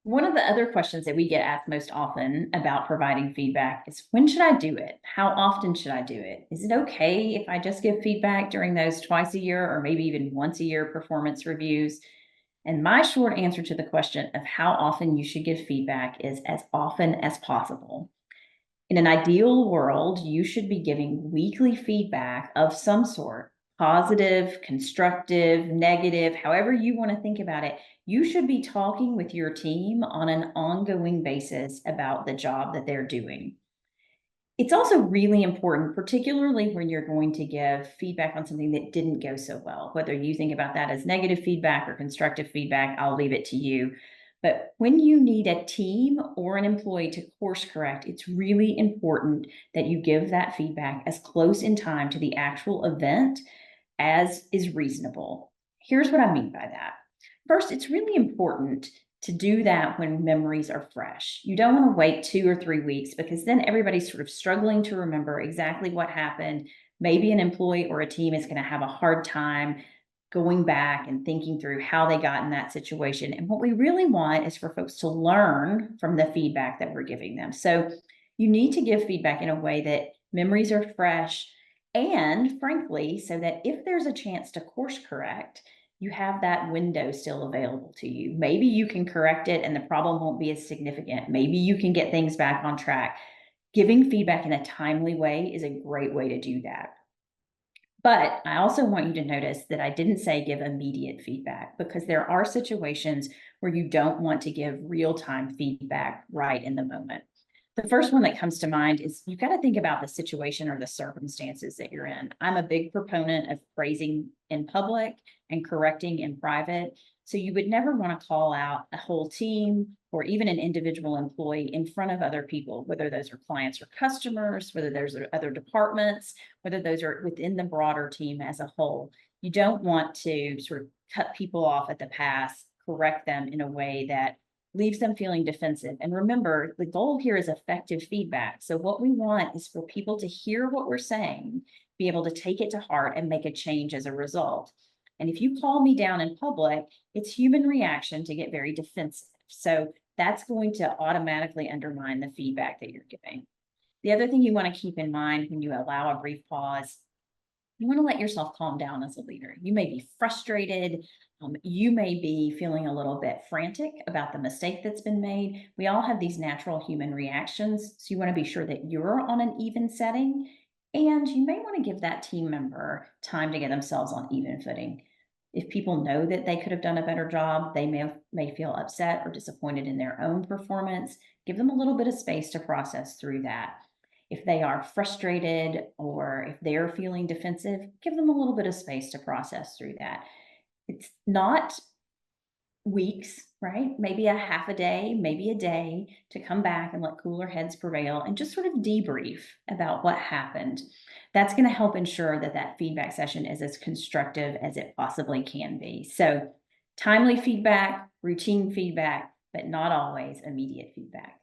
One of the other questions that we get asked most often about providing feedback is, when should I do it? How often should I do it? Is it okay if I just give feedback during those twice a year or maybe even once a year performance reviews? And my short answer to the question of how often you should give feedback is as often as possible. In an ideal world, you should be giving weekly feedback of some sort, positive, constructive, negative, however you want to think about it. You should be talking with your team on an ongoing basis about the job that they're doing. It's also really important, particularly when you're going to give feedback on something that didn't go so well. Whether you think about that as negative feedback or constructive feedback, I'll leave it to you. But when you need a team or an employee to course correct, it's really important that you give that feedback as close in time to the actual event as is reasonable. Here's what I mean by that. First, it's really important to do that when memories are fresh. You don't want to wait 2 or 3 weeks because then everybody's sort of struggling to remember exactly what happened. Maybe an employee or a team is going to have a hard time going back and thinking through how they got in that situation. And what we really want is for folks to learn from the feedback that we're giving them. So you need to give feedback in a way that memories are fresh and frankly, so that if there's a chance to course correct, you have that window still available to you. Maybe you can correct it and the problem won't be as significant. Maybe you can get things back on track. Giving feedback in a timely way is a great way to do that. But I also want you to notice that I didn't say give immediate feedback because there are situations where you don't want to give real-time feedback right in the moment. The first one that comes to mind is you've got to think about the situation or the circumstances that you're in. I'm a big proponent of praising in public and correcting in private. So you would never want to call out a whole team or even an individual employee in front of other people, whether those are clients or customers, whether those are other departments, whether those are within the broader team as a whole. You don't want to sort of cut people off at the pass, correct them in a way that leaves them feeling defensive. And remember, the goal here is effective feedback. So what we want is for people to hear what we're saying, be able to take it to heart and make a change as a result. And if you call me down in public, it's human reaction to get very defensive. So that's going to automatically undermine the feedback that you're giving. The other thing you want to keep in mind when you allow a brief pause, you want to let yourself calm down as a leader. You may be frustrated. You may be feeling a little bit frantic about the mistake that's been made. We all have these natural human reactions. So you want to be sure that you're on an even setting. And you may want to give that team member time to get themselves on even footing. If people know that they could have done a better job, they may feel upset or disappointed in their own performance. Give them a little bit of space to process through that. If they are frustrated or if they're feeling defensive, give them a little bit of space to process through that. It's not weeks, right? Maybe a half a day, maybe a day to come back and let cooler heads prevail and just sort of debrief about what happened. That's going to help ensure that that feedback session is as constructive as it possibly can be. So timely feedback, routine feedback, but not always immediate feedback.